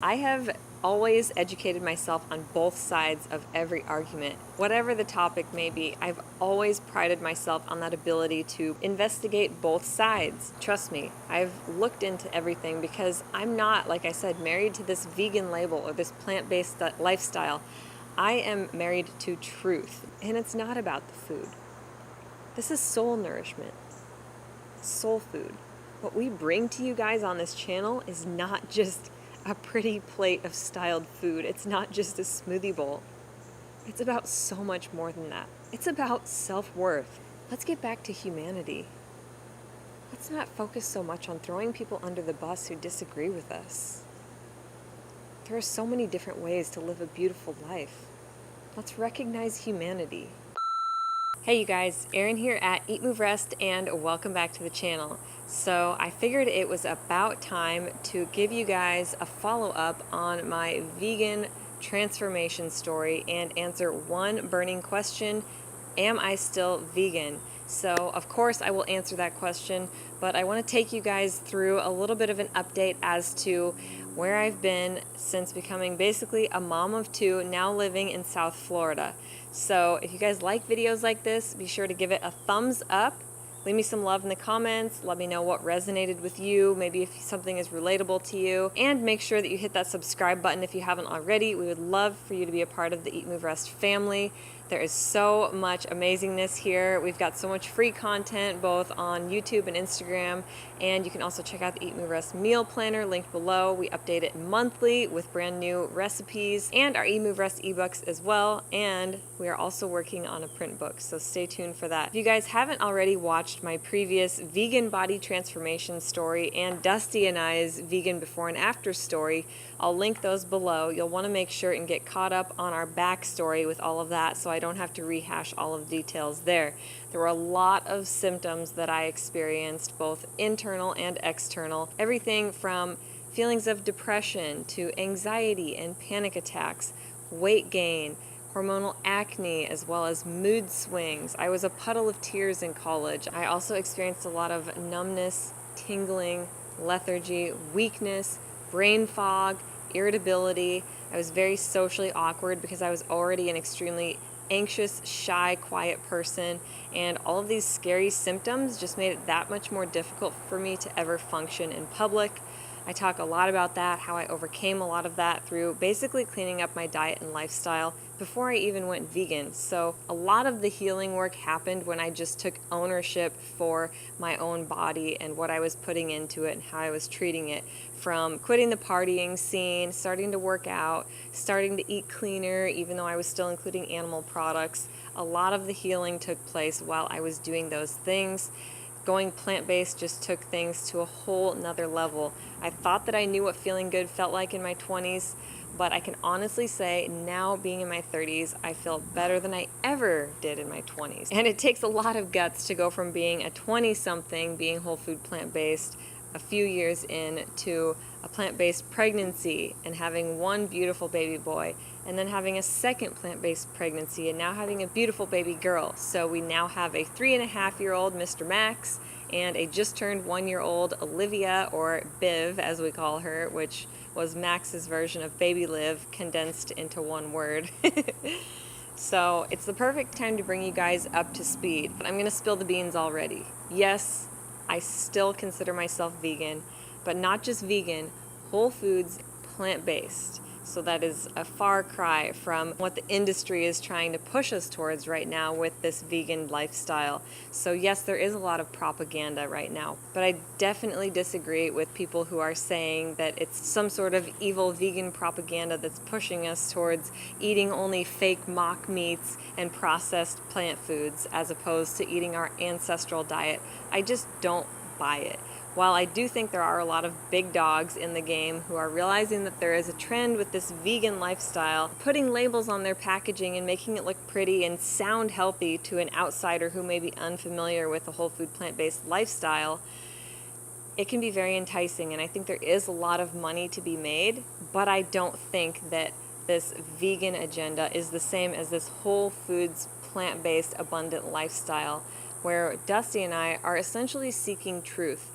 I have always educated myself on both sides of every argument. Whatever the topic may be, I've always prided myself on that ability to investigate both sides. Trust me, I've looked into everything because I'm not, like I said, married to this vegan label or this plant-based lifestyle. I am married to truth, and it's not about the food. This is soul nourishment, soul food. What we bring to you guys on this channel is not just a pretty plate of styled food. It's not just a smoothie bowl. It's about so much more than that. It's about self-worth. Let's get back to humanity. Let's not focus so much on throwing people under the bus who disagree with us. There are so many different ways to live a beautiful life. Let's recognize humanity. Hey you guys, Erin here at Eat, Move, Rest, and welcome back to the channel. So I figured it was about time to give you guys a follow-up on my vegan transformation story and answer one burning question: am I still vegan? So of course I will answer that question, but I want to take you guys through a little bit of an update as to where I've been since becoming basically a mom of two, now living in South Florida. So if you guys like videos like this, be sure to give it a thumbs up. Leave me some love in the comments. Let me know what resonated with you, maybe if something is relatable to you. And make sure that you hit that subscribe button if you haven't already. We would love for you to be a part of the Eat, Move, Rest family. There is so much amazingness here. We've got so much free content both on YouTube and Instagram. And you can also check out the Eat, Move, Rest meal planner linked below. We update it monthly with brand new recipes and our Eat, Move, Rest ebooks as well. And we are also working on a print book, so stay tuned for that. If you guys haven't already watched my previous vegan body transformation story and Dusty and I's vegan before and after story, I'll link those below. You'll want to make sure and get caught up on our backstory with all of that so I don't have to rehash all of the details there. There were a lot of symptoms that I experienced, both internal and external. Everything from feelings of depression to anxiety and panic attacks, weight gain, hormonal acne, as well as mood swings. I was a puddle of tears in college. I also experienced a lot of numbness, tingling, lethargy, weakness, brain fog, irritability. I was very socially awkward because I was already an extremely anxious, shy, quiet person, and all of these scary symptoms just made it that much more difficult for me to ever function in public. I talk a lot about that, how I overcame a lot of that through basically cleaning up my diet and lifestyle before I even went vegan. So a lot of the healing work happened when I just took ownership for my own body and what I was putting into it and how I was treating it. From quitting the partying scene, starting to work out, starting to eat cleaner, even though I was still including animal products. A lot of the healing took place while I was doing those things. Going plant-based just took things to a whole nother level. I thought that I knew what feeling good felt like in my 20s, but I can honestly say now, being in my 30s, I feel better than I ever did in my 20s. And it takes a lot of guts to go from being a 20-something, being whole food plant-based, a few years in, to a plant-based pregnancy and having one beautiful baby boy, and then having a second plant-based pregnancy, and now having a beautiful baby girl. So we now have a 3.5-year-old Mr. Max and a just turned 1-year-old Olivia, or Biv as we call her, which was Max's version of Baby Liv condensed into one word. So it's the perfect time to bring you guys up to speed. But I'm going to spill the beans already. Yes, I still consider myself vegan, but not just vegan, whole foods, plant-based. So that is a far cry from what the industry is trying to push us towards right now with this vegan lifestyle. So yes, there is a lot of propaganda right now, but I definitely disagree with people who are saying that it's some sort of evil vegan propaganda that's pushing us towards eating only fake mock meats and processed plant foods as opposed to eating our ancestral diet. I just don't buy it. While I do think there are a lot of big dogs in the game who are realizing that there is a trend with this vegan lifestyle, putting labels on their packaging and making it look pretty and sound healthy to an outsider who may be unfamiliar with the whole food plant-based lifestyle, it can be very enticing, and I think there is a lot of money to be made, but I don't think that this vegan agenda is the same as this whole foods plant-based abundant lifestyle where Dusty and I are essentially seeking truth.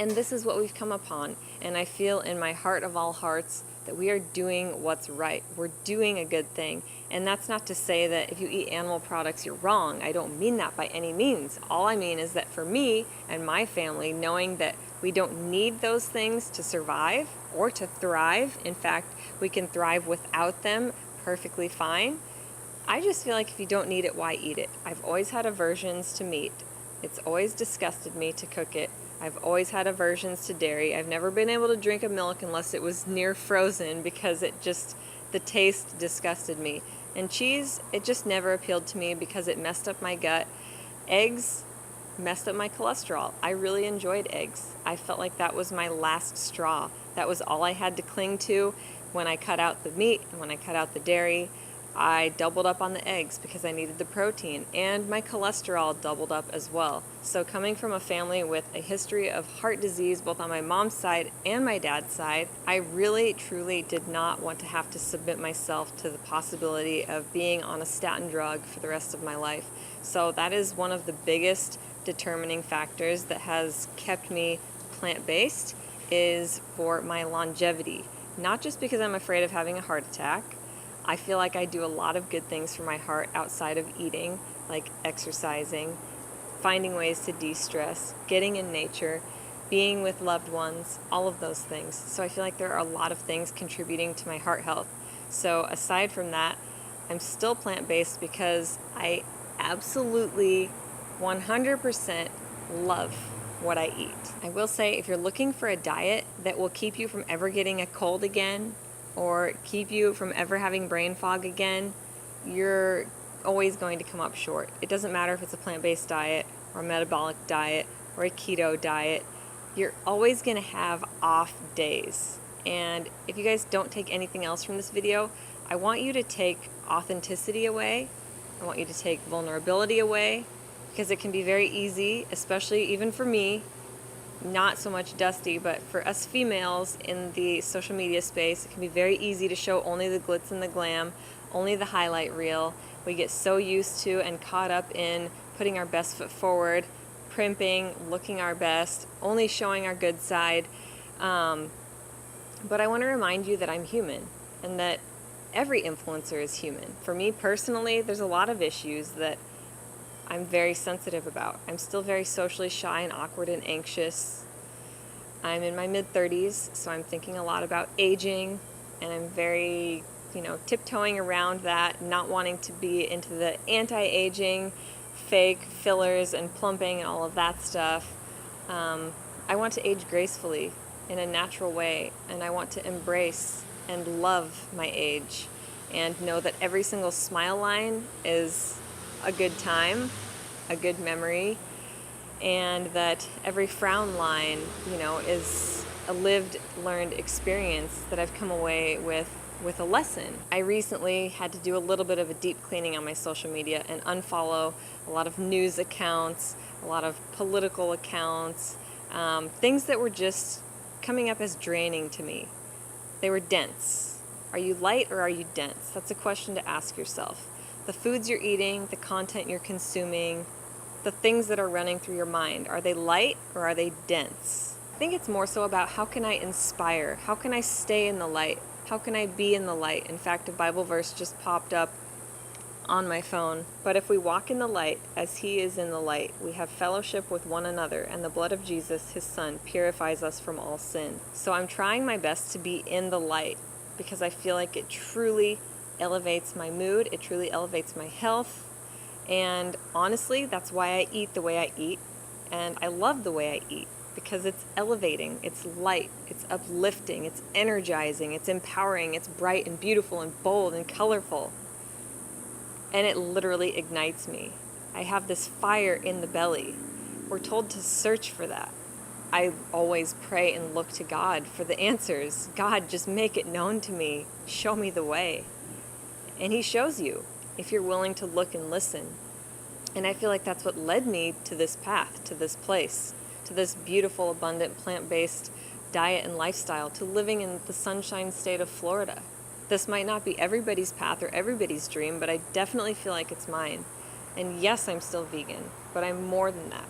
And this is what we've come upon. And I feel in my heart of all hearts that we are doing what's right. We're doing a good thing. And that's not to say that if you eat animal products, you're wrong. I don't mean that by any means. All I mean is that for me and my family, knowing that we don't need those things to survive or to thrive. In fact, we can thrive without them perfectly fine. I just feel like if you don't need it, why eat it? I've always had aversions to meat. It's always disgusted me to cook it. I've always had aversions to dairy. I've never been able to drink a milk unless it was near frozen because the taste disgusted me. And cheese, it just never appealed to me because it messed up my gut. Eggs messed up my cholesterol. I really enjoyed eggs. I felt like that was my last straw. That was all I had to cling to when I cut out the meat and when I cut out the dairy. I doubled up on the eggs because I needed the protein, and my cholesterol doubled up as well. So coming from a family with a history of heart disease both on my mom's side and my dad's side, I really truly did not want to have to submit myself to the possibility of being on a statin drug for the rest of my life. So that is one of the biggest determining factors that has kept me plant-based, is for my longevity. Not just because I'm afraid of having a heart attack. I feel like I do a lot of good things for my heart outside of eating, like exercising, finding ways to de-stress, getting in nature, being with loved ones, all of those things. So I feel like there are a lot of things contributing to my heart health. So aside from that, I'm still plant-based because I absolutely 100% love what I eat. I will say, if you're looking for a diet that will keep you from ever getting a cold again, or keep you from ever having brain fog again, you're always going to come up short. It doesn't matter if it's a plant-based diet or a metabolic diet or a keto diet. You're always going to have off days. And if you guys don't take anything else from this video, I want you to take authenticity away. I want you to take vulnerability away, because it can be very easy, especially even for me, not so much Dusty, but for us females in the social media space, it can be very easy to show only the glitz and the glam, only the highlight reel. We get so used to and caught up in putting our best foot forward, primping, looking our best, only showing our good side. But I want to remind you that I'm human and that every influencer is human. For me personally, there's a lot of issues that I'm very sensitive about. I'm still very socially shy and awkward and anxious. I'm in my mid-30s, so I'm thinking a lot about aging, and I'm very, tiptoeing around that, not wanting to be into the anti-aging, fake fillers and plumping and all of that stuff. I want to age gracefully in a natural way, and I want to embrace and love my age and know that every single smile line is a good time, a good memory, and that every frown line, is a lived, learned experience that I've come away with a lesson. I recently had to do a little bit of a deep cleaning on my social media and unfollow a lot of news accounts, a lot of political accounts, things that were just coming up as draining to me. They were dense. Are you light or are you dense? That's a question to ask yourself. The foods you're eating, the content you're consuming, the things that are running through your mind, are they light or are they dense? I think it's more so about how can I inspire? How can I stay in the light? How can I be in the light? In fact, a Bible verse just popped up on my phone. But if we walk in the light as He is in the light, we have fellowship with one another, and the blood of Jesus, His Son, purifies us from all sin. So I'm trying my best to be in the light because I feel like it truly elevates my mood, it truly elevates my health, and honestly, that's why I eat the way I eat, and I love the way I eat, because it's elevating, it's light, it's uplifting, it's energizing, it's empowering, it's bright and beautiful and bold and colorful, and it literally ignites me. I have this fire in the belly. We're told to search for that. I always pray and look to God for the answers. God, just make it known to me. Show me the way. And He shows you if you're willing to look and listen. And I feel like that's what led me to this path, to this place, to this beautiful, abundant, plant-based diet and lifestyle, to living in the sunshine state of Florida. This might not be everybody's path or everybody's dream, but I definitely feel like it's mine. And yes, I'm still vegan, but I'm more than that.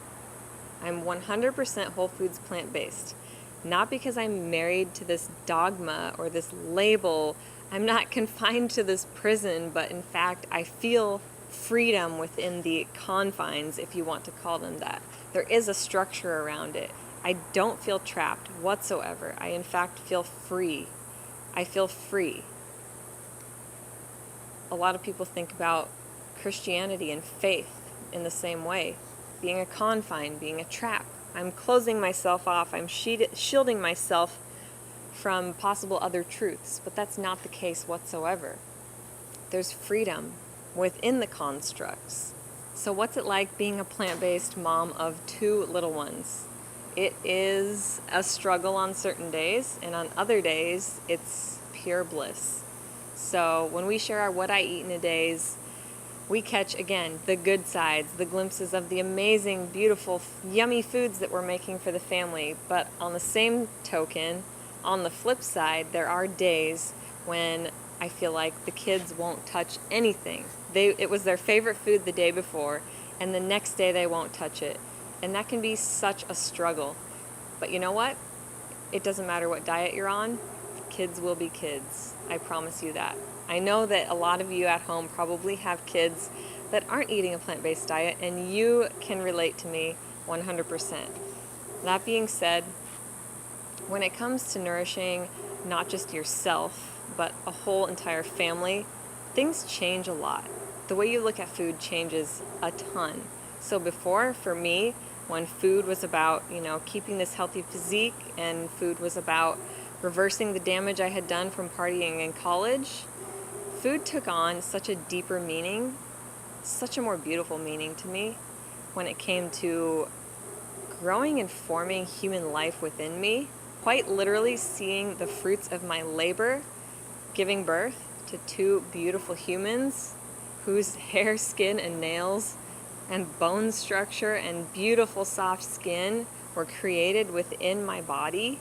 I'm 100% whole foods plant-based. Not because I'm married to this dogma or this label. I'm not confined to this prison, but in fact, I feel freedom within the confines, if you want to call them that. There is a structure around it. I don't feel trapped whatsoever. I, in fact, feel free. I feel free. A lot of people think about Christianity and faith in the same way, being a confine, being a trap. I'm closing myself off. I'm shielding myself from possible other truths, but that's not the case whatsoever. There's freedom within the constructs. So what's it like being a plant-based mom of 2 little ones? It is a struggle on certain days, and on other days, it's pure bliss. So when we share our What I Eat in a Days, we catch, again, the good sides, the glimpses of the amazing, beautiful, yummy foods that we're making for the family. But on the same token, on the flip side, there are days when I feel like the kids won't touch anything. It was their favorite food the day before, and the next day they won't touch it. And that can be such a struggle. But you know what? It doesn't matter what diet you're on. Kids will be kids. I promise you that. I know that a lot of you at home probably have kids that aren't eating a plant-based diet, and you can relate to me 100%. That being said, when it comes to nourishing not just yourself, but a whole entire family, things change a lot. The way you look at food changes a ton. So before, for me, when food was about, keeping this healthy physique, and food was about reversing the damage I had done from partying in college, food took on such a deeper meaning, such a more beautiful meaning to me when it came to growing and forming human life within me, quite literally seeing the fruits of my labor, giving birth to 2 beautiful humans whose hair, skin, and nails and bone structure and beautiful soft skin were created within my body.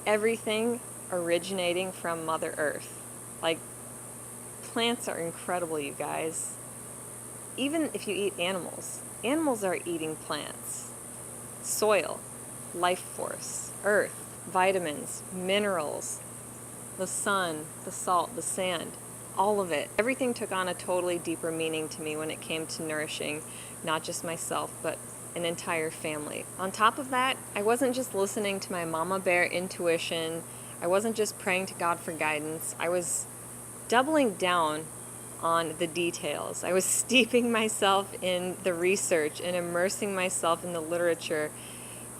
Everything originating from Mother Earth. Like, plants are incredible, you guys. Even if you eat animals are eating plants. Soil, life force, earth, vitamins, minerals, the sun, the salt, the sand, all of it. Everything took on a totally deeper meaning to me when it came to nourishing not just myself, but an entire family. On top of that, I wasn't just listening to my mama bear intuition. I wasn't just praying to God for guidance. I was doubling down on the details. I was steeping myself in the research and immersing myself in the literature,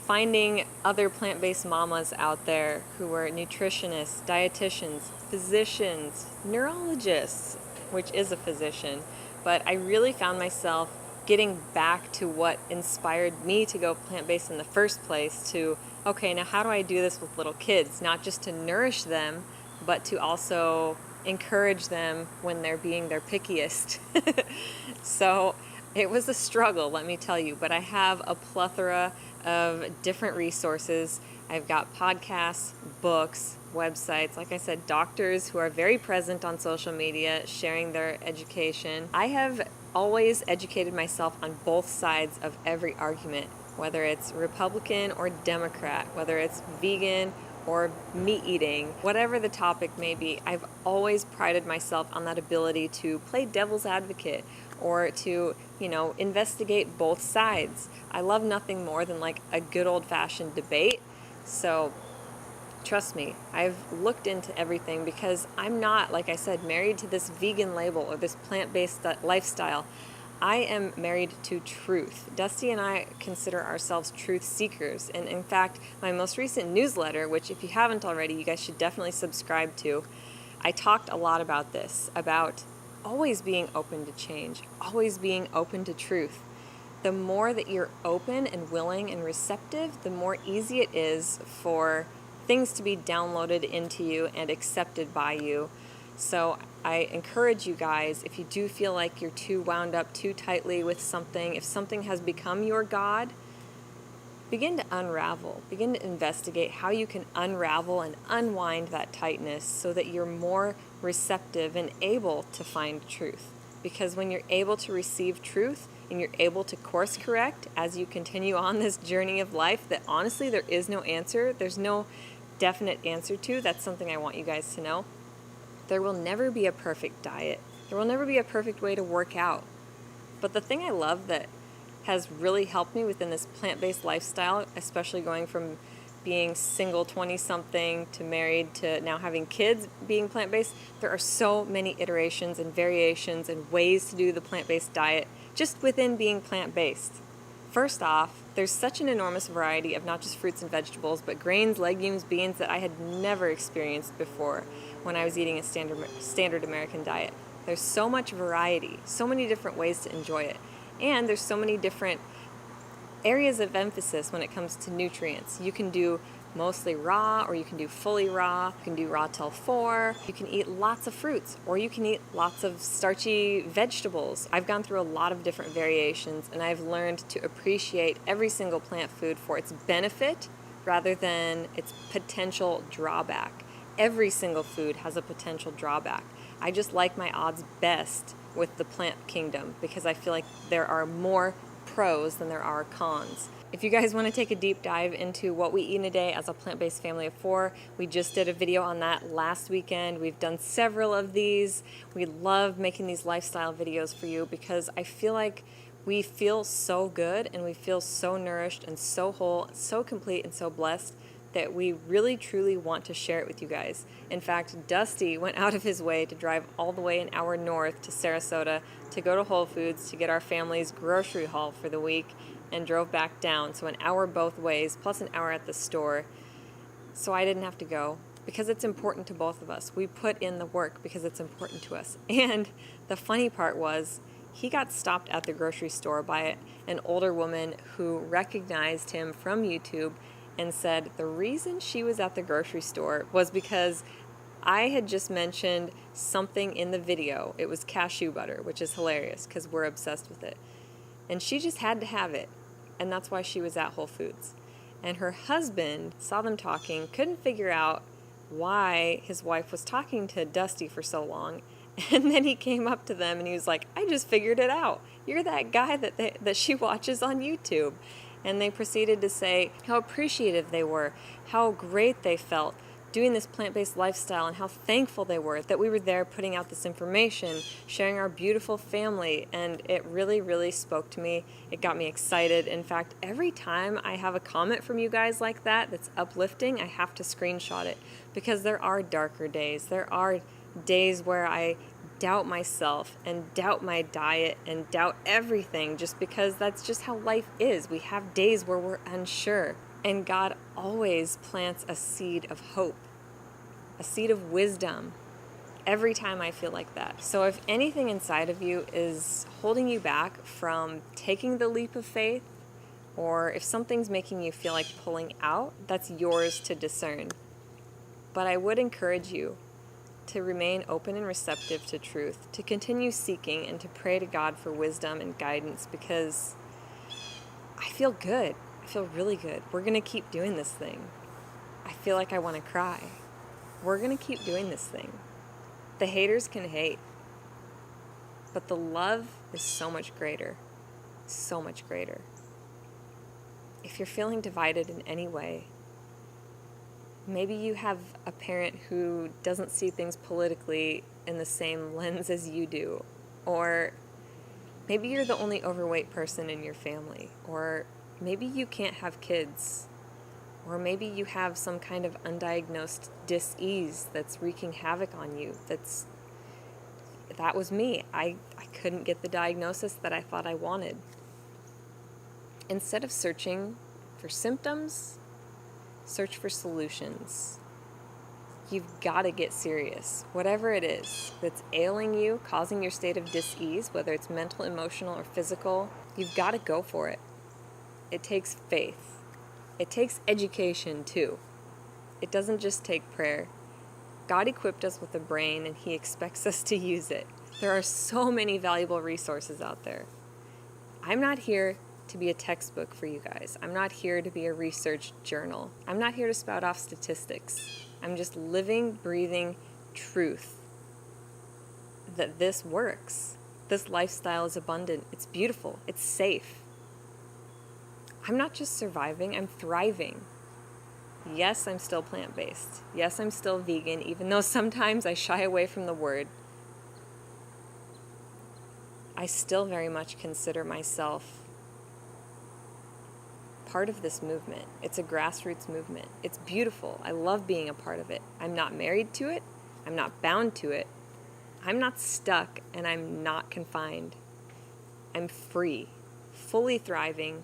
finding other plant-based mamas out there who were nutritionists, dietitians, physicians, neurologists, which is a physician. But I really found myself getting back to what inspired me to go plant-based in the first place, to, okay, now how do I do this with little kids? Not just to nourish them, but to also encourage them when they're being their pickiest. So it was a struggle, let me tell you, but I have a plethora of different resources. I've got podcasts, books, websites, like I said, doctors who are very present on social media sharing their education. I have always educated myself on both sides of every argument, whether it's Republican or Democrat, whether it's vegan or meat eating, whatever the topic may be. I've always prided myself on that ability to play devil's advocate or to, investigate both sides. I love nothing more than like a good old-fashioned debate. So trust me, I've looked into everything because I'm not, like I said, married to this vegan label or this plant-based lifestyle. I am married to truth. Dusty and I consider ourselves truth seekers. And in fact, my most recent newsletter, which if you haven't already, you guys should definitely subscribe to, I talked a lot about this, about always being open to change, always being open to truth. The more that you're open and willing and receptive, the more easy it is for things to be downloaded into you and accepted by you. So I encourage you guys, if you do feel like you're too wound up too tightly with something, if something has become your God, begin to unravel, begin to investigate how you can unravel and unwind that tightness so that you're more receptive and able to find truth. Because when you're able to receive truth, and you're able to course correct as you continue on this journey of life that honestly there is no answer. There's no definite answer to. That's something I want you guys to know. There will never be a perfect diet. There will never be a perfect way to work out. But the thing I love that has really helped me within this plant-based lifestyle, especially going from being single 20-something to married to now having kids being plant-based, there are so many iterations and variations and ways to do the plant-based diet just within being plant-based. First off, there's such an enormous variety of not just fruits and vegetables, but grains, legumes, beans that I had never experienced before when I was eating a standard American diet. There's so much variety, so many different ways to enjoy it, and there's so many different areas of emphasis when it comes to nutrients. You can do mostly raw, or you can do fully raw. You can do raw till 4. You can eat lots of fruits, or you can eat lots of starchy vegetables. I've gone through a lot of different variations, and I've learned to appreciate every single plant food for its benefit rather than its potential drawback. Every single food has a potential drawback. I just like my odds best with the plant kingdom because I feel like there are more pros than there are cons. If you guys want to take a deep dive into what we eat in a day as a plant-based family of 4, we just did a video on that last weekend. We've done several of these. We love making these lifestyle videos for you because I feel like we feel so good and we feel so nourished and so whole, so complete and so blessed that we really truly want to share it with you guys. In fact, Dusty went out of his way to drive all the way an hour north to Sarasota to go to Whole Foods to get our family's grocery haul for the week and drove back down. So an hour both ways, plus an hour at the store. So I didn't have to go because it's important to both of us. We put in the work because it's important to us. And the funny part was he got stopped at the grocery store by an older woman who recognized him from YouTube and said the reason she was at the grocery store was because I had just mentioned something in the video. It was cashew butter, which is hilarious because we're obsessed with it. And she just had to have it, and that's why she was at Whole Foods. And her husband saw them talking, couldn't figure out why his wife was talking to Dusty for so long, and then he came up to them and he was like, I just figured it out. You're that guy that she watches on YouTube. And they proceeded to say how appreciative they were, how great they felt doing this plant-based lifestyle, and how thankful they were that we were there putting out this information, sharing our beautiful family, and it really, really spoke to me. It got me excited. In fact, every time I have a comment from you guys like that that's uplifting, I have to screenshot it because there are darker days. There are days where I doubt myself and doubt my diet and doubt everything just because that's just how life is. We have days where we're unsure. And God always plants a seed of hope, a seed of wisdom every time I feel like that. So if anything inside of you is holding you back from taking the leap of faith, or if something's making you feel like pulling out, that's yours to discern. But I would encourage you to remain open and receptive to truth, to continue seeking and to pray to God for wisdom and guidance because I feel good. I feel really good. We're going to keep doing this thing. I feel like I want to cry. We're going to keep doing this thing. The haters can hate, but the love is so much greater. So much greater. If you're feeling divided in any way, maybe you have a parent who doesn't see things politically in the same lens as you do. Or maybe you're the only overweight person in your family. Or maybe you can't have kids. Or maybe you have some kind of undiagnosed dis-ease that's wreaking havoc on you. That was me. I couldn't get the diagnosis that I thought I wanted. Instead of searching for symptoms, search for solutions. You've got to get serious. Whatever it is that's ailing you, causing your state of dis-ease, whether it's mental, emotional, or physical, you've got to go for it. It takes faith. It takes education, too. It doesn't just take prayer. God equipped us with a brain, and He expects us to use it. There are so many valuable resources out there. I'm not here to be a textbook for you guys. I'm not here to be a research journal. I'm not here to spout off statistics. I'm just living, breathing truth that this works, This lifestyle is abundant. It's beautiful. It's safe. I'm not just surviving, I'm thriving. Yes, I'm still plant-based. Yes, I'm still vegan, even though sometimes I shy away from the word. I still very much consider myself part of this movement. It's a grassroots movement. It's beautiful. I love being a part of it. I'm not married to it. I'm not bound to it. I'm not stuck, and I'm not confined. I'm free, fully thriving,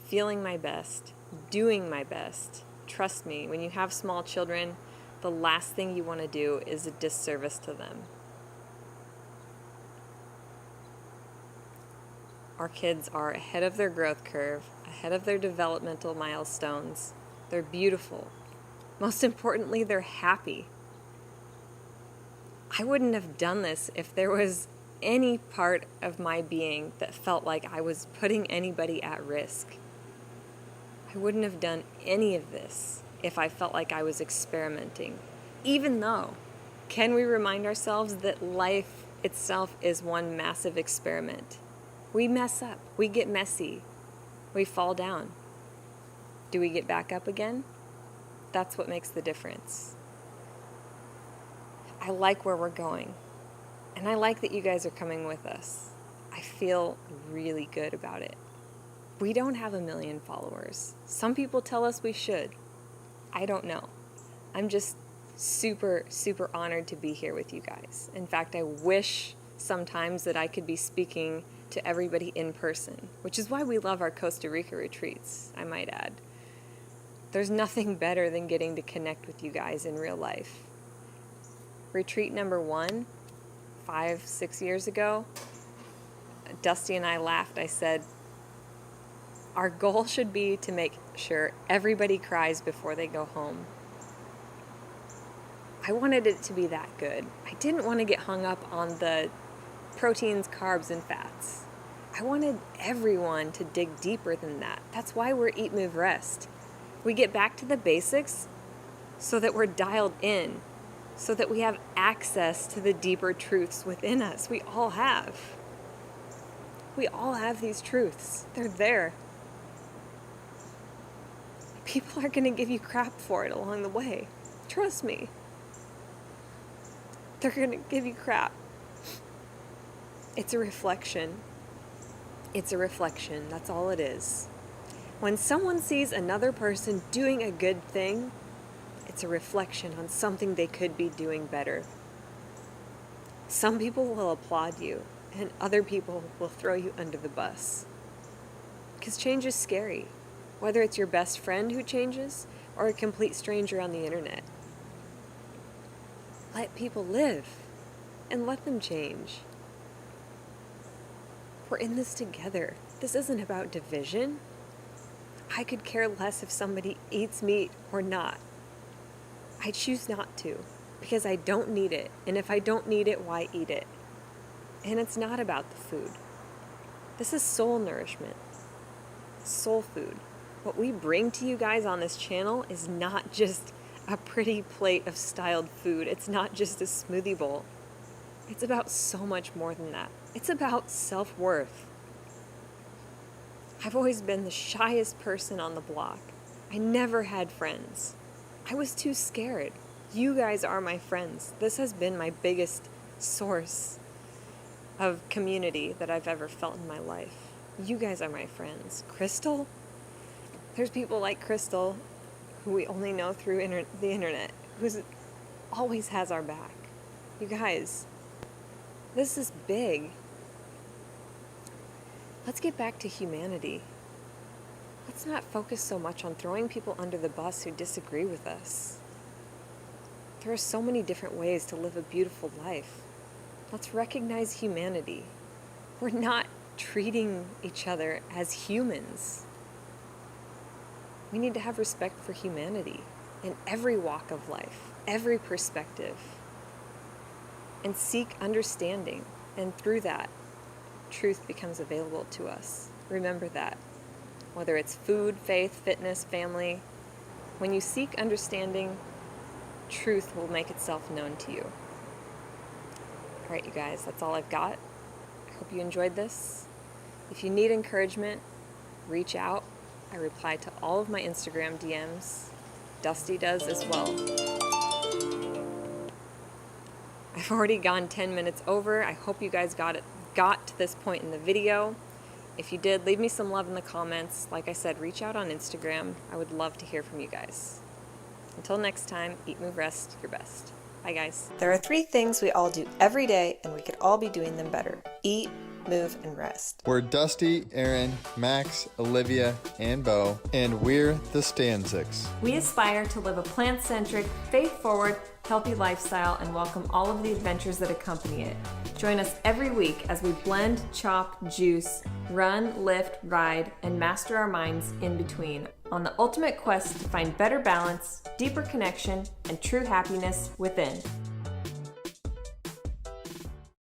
feeling my best, doing my best. Trust me, when you have small children, the last thing you want to do is a disservice to them. Our kids are ahead of their growth curve, ahead of their developmental milestones. They're beautiful. Most importantly, they're happy. I wouldn't have done this if there was any part of my being that felt like I was putting anybody at risk. I wouldn't have done any of this if I felt like I was experimenting. Even though, can we remind ourselves that life itself is one massive experiment? We mess up, we get messy, we fall down. Do we get back up again? That's what makes the difference. I like where we're going, and I like that you guys are coming with us. I feel really good about it. We don't have 1 million followers. Some people tell us we should. I don't know. I'm just super, super honored to be here with you guys. In fact, I wish sometimes that I could be speaking to everybody in person, which is why we love our Costa Rica retreats, I might add. There's nothing better than getting to connect with you guys in real life. Retreat number 1, 5-6 years ago, Dusty and I laughed. I said, our goal should be to make sure everybody cries before they go home. I wanted it to be that good. I didn't want to get hung up on the proteins, carbs, and fats. I wanted everyone to dig deeper than that. That's why we're Eat, Move, Rest. We get back to the basics so that we're dialed in, so that we have access to the deeper truths within us. We all have. We all have these truths. They're there. People are going to give you crap for it along the way. Trust me. They're going to give you crap. It's a reflection. It's a reflection. That's all it is. When someone sees another person doing a good thing, it's a reflection on something they could be doing better. Some people will applaud you, and other people will throw you under the bus. Because change is scary, whether it's your best friend who changes or a complete stranger on the internet. Let people live, and let them change. We're in this together. This isn't about division. I could care less if somebody eats meat or not. I choose not to, because I don't need it. And if I don't need it, why eat it? And it's not about the food. This is soul nourishment. Soul food. What we bring to you guys on this channel is not just a pretty plate of styled food. It's not just a smoothie bowl. It's about so much more than that. It's about self-worth. I've always been the shyest person on the block. I never had friends. I was too scared. You guys are my friends. This has been my biggest source of community that I've ever felt in my life. You guys are my friends. Crystal? There's people like Crystal who we only know through the internet, who always has our back. You guys, this is big. Let's get back to humanity. Let's not focus so much on throwing people under the bus who disagree with us. There are so many different ways to live a beautiful life. Let's recognize humanity. We're not treating each other as humans. We need to have respect for humanity in every walk of life, every perspective, and seek understanding. And through that, truth becomes available to us. Remember that. Whether it's food, faith, fitness, family, when you seek understanding, truth will make itself known to you. All right, you guys, that's all I've got. hope you enjoyed this. If you need encouragement, reach out. I reply to all of my Instagram DMs. Dusty does as well. I've already gone 10 minutes over. I hope you guys got to this point in the video. If you did, leave me some love in the comments. Like I said, reach out on Instagram. I would love to hear from you guys. Until next time, eat, move, rest your best. Bye, guys. There are 3 things we all do every day, and we could all be doing them better. Eat, move, and rest. We're Dusty, Aaron, Max, Olivia, and Bo, and we're the Stanzics. We aspire to live a plant-centric, faith-forward, healthy lifestyle and welcome all of the adventures that accompany it. Join us every week as we blend, chop, juice, run, lift, ride, and master our minds in between on the ultimate quest to find better balance, deeper connection, and true happiness within.